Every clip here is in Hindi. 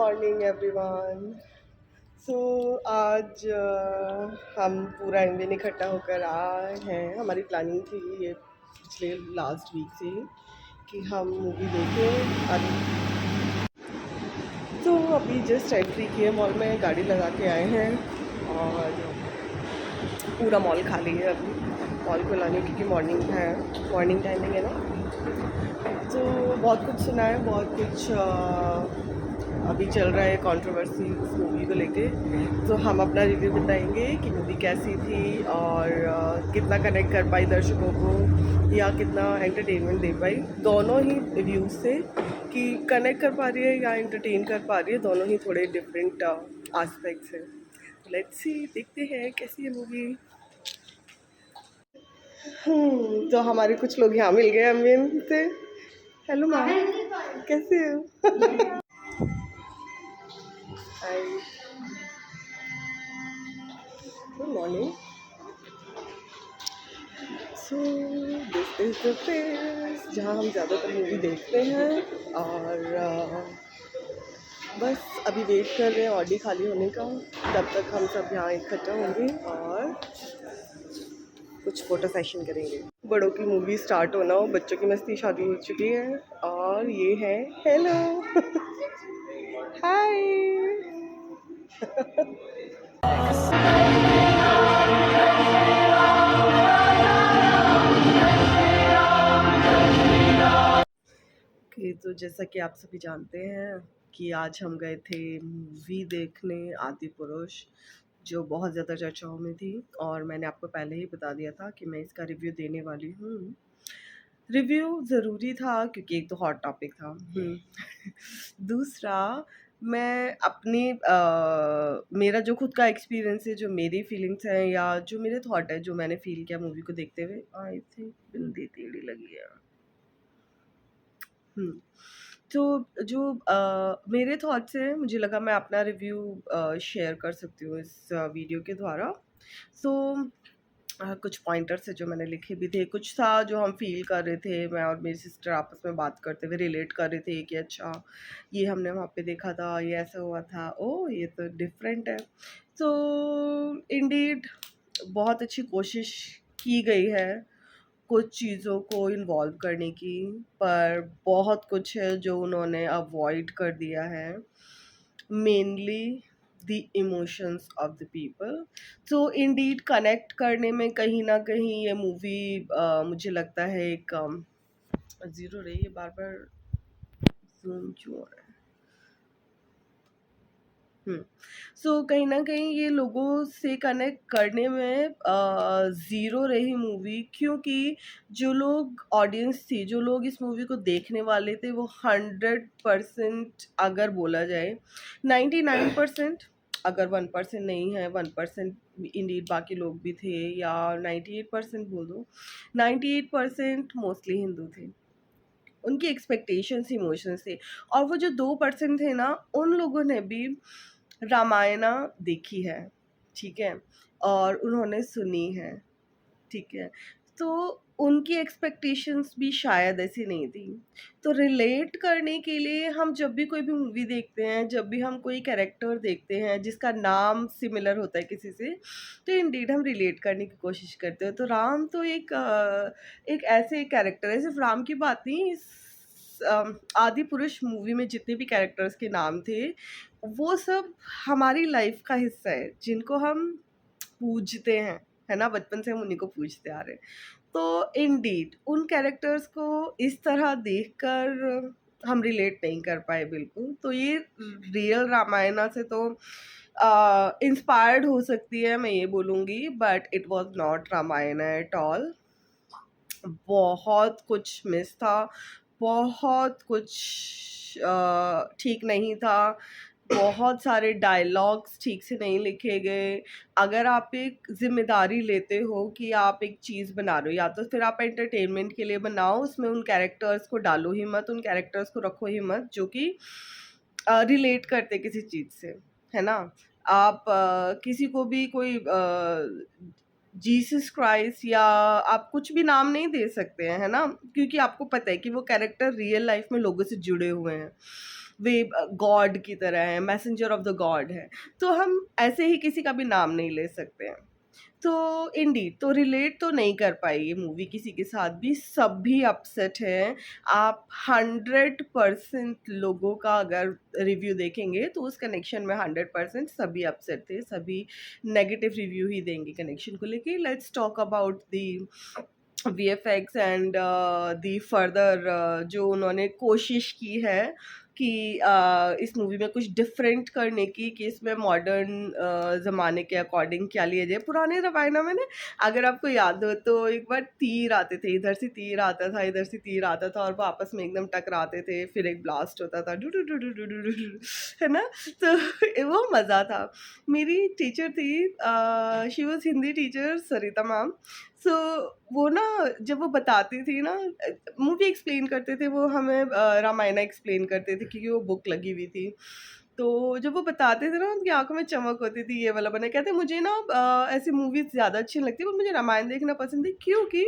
Morning everyone. सो आज हम पूरा इंडियन इकट्ठा होकर आए हैं। हमारी प्लानिंग थी ये पिछले लास्ट वीक से ही कि हम मूवी देखें। अभी जस्ट एंट्री किए मॉल में, गाड़ी लगा के आए हैं और पूरा मॉल खाली है अभी। मॉल को लाने क्योंकि मॉर्निंग टाइमिंग है ना। तो बहुत कुछ सुना है, बहुत कुछ अभी चल रहा है कंट्रोवर्सी उस मूवी को लेके। तो हम अपना रिव्यू बताएंगे कि मूवी कैसी थी और कितना कनेक्ट कर पाई दर्शकों को या कितना एंटरटेनमेंट दे पाई, दोनों ही रिव्यूज़ से, कि कनेक्ट कर पा रही है या एंटरटेन कर पा रही है। दोनों ही थोड़े डिफरेंट एस्पेक्ट्स हैं। लेट्स सी, देखते हैं कैसी है मूवी। तो हमारे कुछ लोग यहाँ मिल गए अमीन से। हेलो मैम, कैसे हो? Hi, good morning. So this is the place जहाँ हम ज़्यादातर मूवी देखते हैं और बस अभी वेट कर रहे हैं ऑडी खाली होने का। तब तक हम सब यहाँ इकट्ठा होंगे और कुछ फ़ोटो सेशन करेंगे। बड़ों की मूवी स्टार्ट होना हो, बच्चों की मस्ती शादी हो चुकी है और ये है हेलो हाय। तो जैसा कि आप सभी जानते हैं कि आज हम गए थे मूवी देखने आदि पुरुष, जो बहुत ज़्यादा चर्चाओं में थी और मैंने आपको पहले ही बता दिया था कि मैं इसका रिव्यू देने वाली हूँ। रिव्यू ज़रूरी था क्योंकि एक तो हॉट टॉपिक था। दूसरा, मैं अपनी मेरा जो खुद का एक्सपीरियंस है, जो मेरी फीलिंग्स हैं या जो मेरे थॉट है, जो मैंने फील किया मूवी को देखते हुए। आई थिंक बिंदी टेढ़ी लगी है। तो जो मेरे थॉट्स हैं, मुझे लगा मैं अपना रिव्यू शेयर कर सकती हूँ इस वीडियो के द्वारा। सो कुछ पॉइंटर्स है जो मैंने लिखे भी थे, कुछ था जो हम फील कर रहे थे, मैं और मेरी सिस्टर आपस में बात करते हुए रिलेट कर रहे थे कि अच्छा ये हमने वहाँ पे देखा था, ये ऐसा हुआ था, ओह ये तो डिफरेंट है। तो इंडीड बहुत अच्छी कोशिश की गई है कुछ चीज़ों को इन्वॉल्व करने की, पर बहुत कुछ है जो उन्होंने अवॉइड कर दिया है, mainly the emotions of the people. तो इंडीड कनेक्ट करने में कहीं ना कहीं ये मूवी मुझे लगता है एक ज़ीरो रही है। बार बार जूम क्यों हो रहा है? सो कहीं ना कहीं ये लोगों से कनेक्ट करने में ज़ीरो रही मूवी, क्योंकि जो लोग ऑडियंस थी, जो लोग इस मूवी को देखने वाले थे, वो 100% अगर बोला जाए 99%, अगर 1% नहीं है, 1% इंडीड बाकी लोग भी थे, या 98% बोल दो, 98% मोस्टली हिंदू थे। उनकी एक्सपेक्टेशंस इमोशंस थे। और वो जो 2% थे ना, उन लोगों ने भी रामायणा देखी है, ठीक है, और उन्होंने सुनी है, ठीक है। तो उनकी एक्सपेक्टेशंस भी शायद ऐसी नहीं थी। तो रिलेट करने के लिए हम जब भी कोई भी मूवी देखते हैं, जब भी हम कोई कैरेक्टर देखते हैं जिसका नाम सिमिलर होता है किसी से, तो इंडीड हम रिलेट करने की कोशिश करते हैं। तो राम तो एक ऐसे कैरेक्टर है, सिर्फ राम की बात नहीं, इस आदि पुरुष मूवी में जितने भी कैरेक्टर्स के नाम थे, वो सब हमारी लाइफ का हिस्सा है, जिनको हम पूजते हैं, है ना, बचपन से हम उन्हीं को पूजते आ रहे हैं। तो इंडीड उन कैरेक्टर्स को इस तरह देखकर हम रिलेट नहीं कर पाए बिल्कुल। तो ये रियल रामायणा से तो इंस्पायर्ड हो सकती है, मैं ये बोलूँगी, but it was not Ramayana at all. बहुत कुछ मिस था, बहुत कुछ ठीक नहीं था, बहुत सारे डायलॉग्स ठीक से नहीं लिखे गए। अगर आप एक ज़िम्मेदारी लेते हो कि आप एक चीज़ बना रहे हो, या तो फिर आप एंटरटेनमेंट के लिए बनाओ, उसमें उन कैरेक्टर्स को डालो ही मत, उन कैरेक्टर्स को रखो ही मत जो कि रिलेट करते किसी चीज़ से, है ना। आप किसी को भी कोई जीसस क्राइस्ट या आप कुछ भी नाम नहीं दे सकते हैं, है ना, क्योंकि आपको पता है कि वो कैरेक्टर रियल लाइफ में लोगों से जुड़े हुए हैं। वे गॉड की तरह हैं, मैसेंजर ऑफ द गॉड हैं। तो हम ऐसे ही किसी का भी नाम नहीं ले सकते हैं। तो इंडीड तो रिलेट तो नहीं कर पाई ये मूवी किसी के साथ भी, सभी अपसेट हैं। आप 100% लोगों का अगर रिव्यू देखेंगे तो उस कनेक्शन में 100% सभी अपसेट थे, सभी नेगेटिव रिव्यू ही देंगे कनेक्शन को लेके। Let's talk about the VFX and the further जो उन्होंने कोशिश की है कि इस मूवी में कुछ डिफरेंट करने की, कि इसमें मॉडर्न ज़माने के अकॉर्डिंग क्या लिया जाए। पुराने ज़माना में ना, अगर आपको याद हो तो एक बार तीर आते थे, इधर से तीर आता था, इधर से तीर आता था और वो आपस में एकदम टकराते थे, फिर एक ब्लास्ट होता था, डू डू डू डू डू डू डू डू, है ना? तो वो मज़ा था। मेरी टीचर थी, she was Hindi teacher, Sarita ma'am. So वो ना, जब वो बताती थी ना, मूवी एक्सप्लेन करते थे वो हमें, रामायणा एक्सप्लेन करते थे क्योंकि वो बुक लगी हुई थी। तो जब वो बताते थे ना, उनकी आँखों में चमक होती थी, ये वाला बना। कहते मुझे ना ऐसी मूवीज़ ज़्यादा अच्छी नहीं लगती, पर मुझे रामायण देखना पसंद है, क्योंकि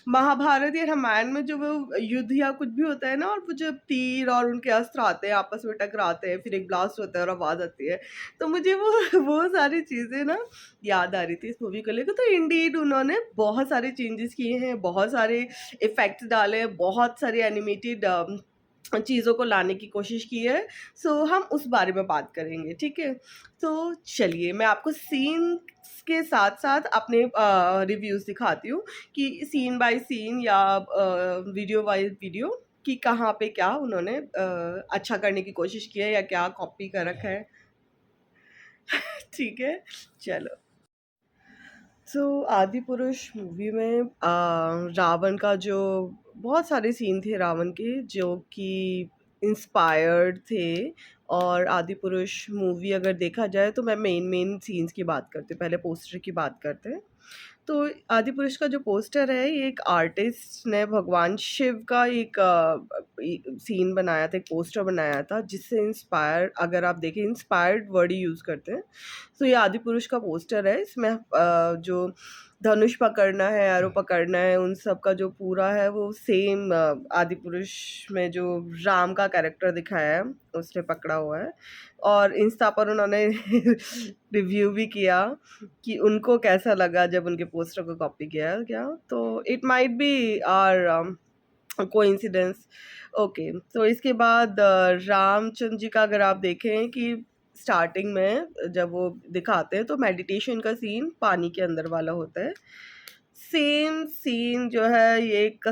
महाभारत या रामायण में जो वो युद्ध या कुछ भी होता है ना, और वो जब तीर और उनके अस्त्र आते हैं, आपस में टकराते हैं, फिर एक ब्लास्ट होता है और आवाज़ आती है, तो मुझे वो वो सारी चीज़ें ना याद आ रही थी इस मूवी को लेकर। तो इंडीड उन्होंने बहुत सारे चेंजेस किए हैं, बहुत सारे इफ़ेक्ट्स डाले हैं, बहुत सारे एनिमेटेड चीज़ों को लाने की कोशिश की है। सो हम उस बारे में बात करेंगे, ठीक है? तो चलिए, मैं आपको सीन्स के साथ-साथ अपने रिव्यूज़ दिखाती हूँ कि सीन बाय सीन या वीडियो बाय वीडियो कि कहाँ पे क्या उन्होंने अच्छा करने की कोशिश की है या क्या कॉपी कर रखा है। ठीक है? चलो। तो आदिपुरुष मूवी में रावण का जो बहुत सारे सीन थे रावण के जो कि इंस्पायर्ड थे। और आदिपुरुष मूवी अगर देखा जाए तो मैं मेन मेन सीन्स की बात करती हूँ, पहले पोस्टर की बात करते हैं। तो आदिपुरुष का जो पोस्टर है, ये एक आर्टिस्ट ने भगवान शिव का एक सीन बनाया था, एक पोस्टर बनाया था, जिससे इंस्पायर, अगर आप देखें इंस्पायर्ड वर्ड ही यूज़ करते हैं। तो ये आदिपुरुष का पोस्टर है। इसमें जो धनुष पकड़ना है, एरो पकड़ना है, उन सब का जो पूरा है वो सेम आदिपुरुष में जो राम का कैरेक्टर दिखाया है उसने पकड़ा हुआ है। और इंस्टा पर उन्होंने रिव्यू भी किया कि उनको कैसा लगा जब उनके पोस्टर को कॉपी किया गया। तो it might be our coincidence. Okay, तो इसके बाद रामचंद्र जी का अगर आप देखें कि स्टार्टिंग में जब वो दिखाते हैं तो मेडिटेशन का सीन पानी के अंदर वाला होता है। सेम सीन जो है, ये एक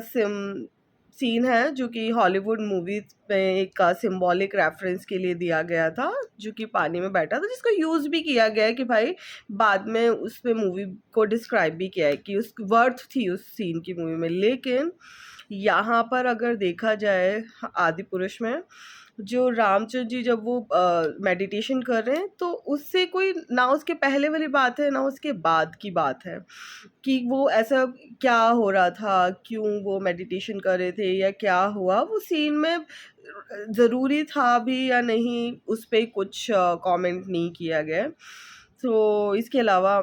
सीन है जो कि हॉलीवुड मूवीज में एक सिंबॉलिक रेफरेंस के लिए दिया गया था, जो कि पानी में बैठा था, जिसको यूज़ भी किया गया है कि भाई बाद में उसमें मूवी को डिस्क्राइब भी किया है कि उस वर्थ थी उस सीन की मूवी में। लेकिन यहाँ पर अगर देखा जाए आदिपुरुष में, जो रामचंद्र जी जब वो मेडिटेशन कर रहे हैं, तो उससे कोई ना उसके पहले वाली बात है ना उसके बाद की बात है कि वो ऐसा क्या हो रहा था, क्यों वो मेडिटेशन कर रहे थे या क्या हुआ वो सीन में ज़रूरी था भी या नहीं, उस पे कुछ कमेंट नहीं किया गया। तो इसके अलावा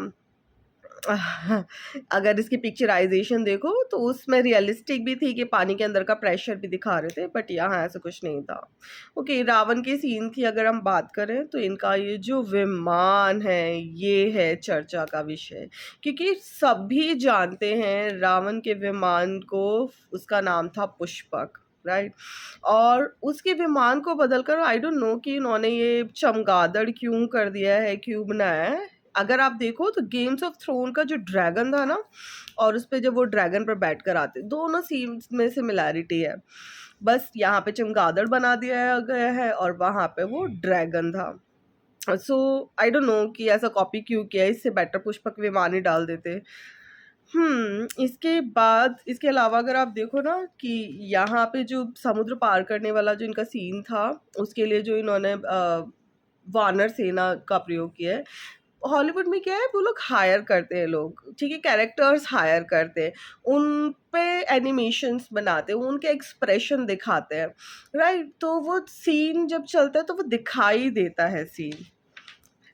अगर इसकी पिक्चराइज़ेशन देखो तो उसमें रियलिस्टिक भी थी कि पानी के अंदर का प्रेशर भी दिखा रहे थे, बट यहाँ ऐसा कुछ नहीं था। ओके, रावण की सीन की अगर हम बात करें तो इनका ये जो विमान है, ये है चर्चा का विषय, क्योंकि सभी जानते हैं रावण के विमान को, उसका नाम था पुष्पक, राइट? और उसके विमान को बदलकर आई डोंट नो कि इन्होंने ये चमगादड़ क्यों कर दिया है, क्यों बनाया है। अगर आप देखो तो गेम्स ऑफ थ्रोन का जो ड्रैगन था ना, और उस पे जब वो ड्रैगन पर बैठकर आते, दोनों सीन्स में सिमिलैरिटी है। बस यहाँ पे चमगादड़ बना दिया गया है और वहाँ पे वो ड्रैगन था। सो आई डोंट नो कि ऐसा कॉपी क्यों किया, इससे बेटर पुष्पक विमान ही डाल देते। इसके बाद इसके अलावा अगर आप देखो ना कि यहाँ पे जो समुद्र पार करने वाला जो इनका सीन था, उसके लिए जो इन्होंने वानर सेना का प्रयोग किया है। हॉलीवुड में क्या है, वो लोग हायर करते हैं लोग, ठीक है, कैरेक्टर्स हायर करते हैं, उन पे एनिमेशंस बनाते हैं, उनके एक्सप्रेशन दिखाते हैं, राइट? तो वो सीन जब चलता है तो वो दिखाई देता है सीन।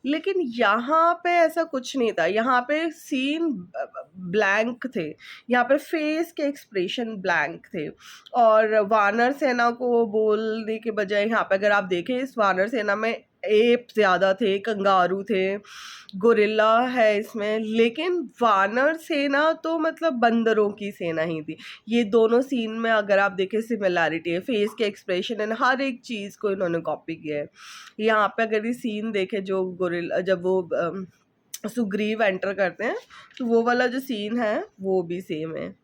लेकिन यहाँ पे ऐसा कुछ नहीं था, यहाँ पे सीन ब्लैंक थे, यहाँ पे फेस के एक्सप्रेशन ब्लैंक थे। और वानर सेना को बोलने के बजाय यहाँ पे अगर आप देखें, इस वानर सेना में एप ज़्यादा थे, कंगारू थे, गोरिल्ला है इसमें, लेकिन वानर सेना तो मतलब बंदरों की सेना ही थी। ये दोनों सीन में अगर आप देखें सिमिलैरिटी है, फेस के एक्सप्रेशन एंड हर एक चीज़ को इन्होंने कॉपी किया है। यहाँ पे अगर ये सीन देखे जो गोरिल्ला जब वो सुग्रीव एंटर करते हैं, तो वो वाला जो सीन है वो भी सेम है,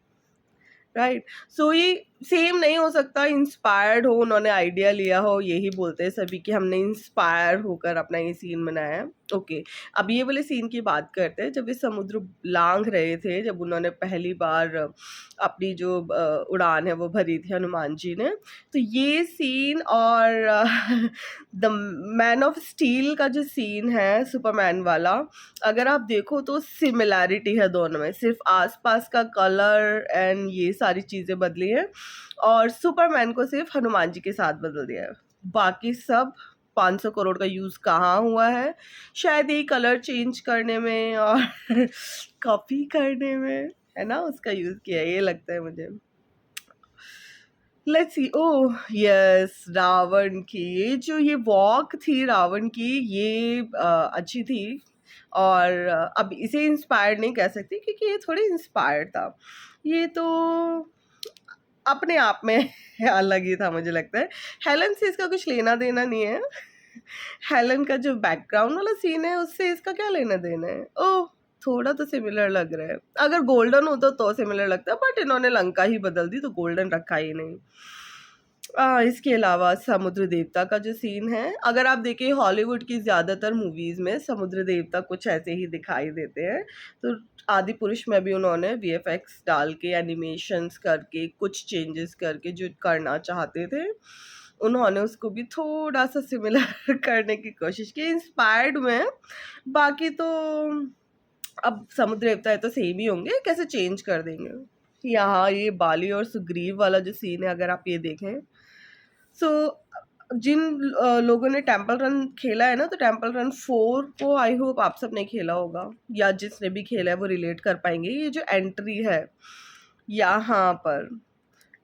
राइट। सो ये सेम नहीं हो सकता, इंस्पायर्ड हो, उन्होंने आइडिया लिया हो, यही बोलते हैं सभी कि हमने इंस्पायर होकर अपना ये सीन बनाया है। ओके, अब ये वाले सीन की बात करते हैं, जब ये समुद्र लांघ रहे थे, जब उन्होंने पहली बार अपनी जो उड़ान है वो भरी थी हनुमान जी ने, तो ये सीन और द मैन ऑफ स्टील का जो सीन है सुपरमैन वाला, अगर आप देखो तो सिमिलैरिटी है दोनों में, सिर्फ आसपास का कलर एंड ये सारी चीज़ें बदली हैं, और सुपरमैन को सिर्फ हनुमान जी के साथ बदल दिया है। बाकी सब 500 करोड़ का यूज़ कहाँ हुआ है? शायद यही कलर चेंज करने में और कॉपी करने में, है ना, उसका यूज़ किया है, ये लगता है मुझे। Let's see, oh yes, Ravan की ये जो ये वॉक थी रावण की, ये अच्छी थी। और अब इसे इंस्पायर्ड नहीं कह सकती क्योंकि ये थोड़ी इंस्पायर्ड था, ये तो अपने आप में अलग ही था मुझे लगता है। हेलन से इसका कुछ लेना देना नहीं है। हेलन का जो बैकग्राउंड वाला सीन है उससे इसका क्या लेना देना है? ओह, थोड़ा तो सिमिलर लग रहा है, अगर गोल्डन होता तो सिमिलर लगता, बट इन्होंने लंका ही बदल दी तो गोल्डन रखा ही नहीं। इसके अलावा समुद्र देवता का जो सीन है, अगर आप देखें हॉलीवुड की ज़्यादातर मूवीज़ में समुद्र देवता कुछ ऐसे ही दिखाई देते हैं, तो आदि पुरुष में भी उन्होंने वीएफएक्स डाल के एनिमेशंस करके कुछ चेंजेस करके जो करना चाहते थे, उन्होंने उसको भी थोड़ा सा सिमिलर करने की कोशिश की, इंस्पायर्ड में। बाकी तो अब समुद्र देवता है तो सेम ही होंगे, कैसे चेंज कर देंगे। यहाँ ये बाली और सुग्रीव वाला जो सीन है अगर आप ये देखें, सो जिन लोगों ने टेम्पल रन खेला है ना, तो टेम्पल रन 4 को आई होप आप सब ने खेला होगा, या जिसने भी खेला है वो रिलेट कर पाएंगे। ये जो एंट्री है यहाँ पर,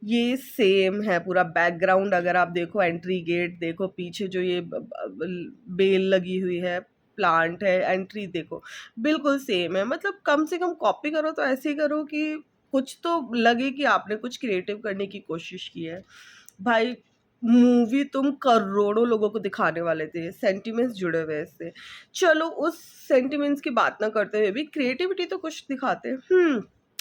ये सेम है पूरा बैकग्राउंड, अगर आप देखो एंट्री गेट देखो, पीछे जो ये बेल लगी हुई है, प्लांट है, एंट्री देखो, बिल्कुल सेम है। मतलब कम से कम कॉपी करो तो ऐसे ही करो कि कुछ तो लगे कि आपने कुछ क्रिएटिव करने की कोशिश की है। भाई मूवी तुम करोड़ों लोगों को दिखाने वाले थे, सेंटिमेंट्स जुड़े हुए इससे, चलो उस सेंटिमेंट्स की बात ना करते हुए भी क्रिएटिविटी तो कुछ दिखाते।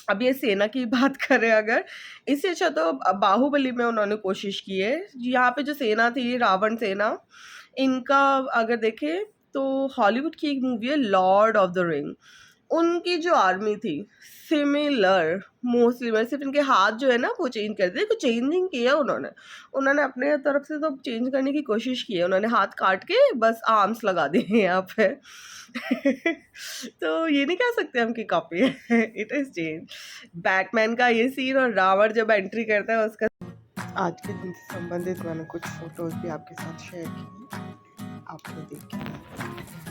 अब ये सेना की बात करें अगर, इससे अच्छा तो बाहुबली में उन्होंने कोशिश की है। यहाँ पे जो सेना थी रावण सेना, इनका अगर देखें तो हॉलीवुड की एक मूवी है लॉर्ड ऑफ द रिंग, उनकी जो आर्मी थी सिमिलर, मोस्टली सिर्फ इनके हाथ जो है ना वो चेंज कर दिए, कुछ चेंजिंग किया उन्होंने अपने तरफ से तो चेंज करने की कोशिश की है, उन्होंने हाथ काट के बस आर्म्स लगा दिए हैं यहाँ पे। तो ये नहीं कह सकते हम कि कॉपी है, इट इज चेंज। बैटमैन का ये सीन और रावण जब एंट्री करता है उसका, आज के दिन से संबंधित मैंने कुछ फोटोज भी आपके साथ शेयर की, आपने देखी।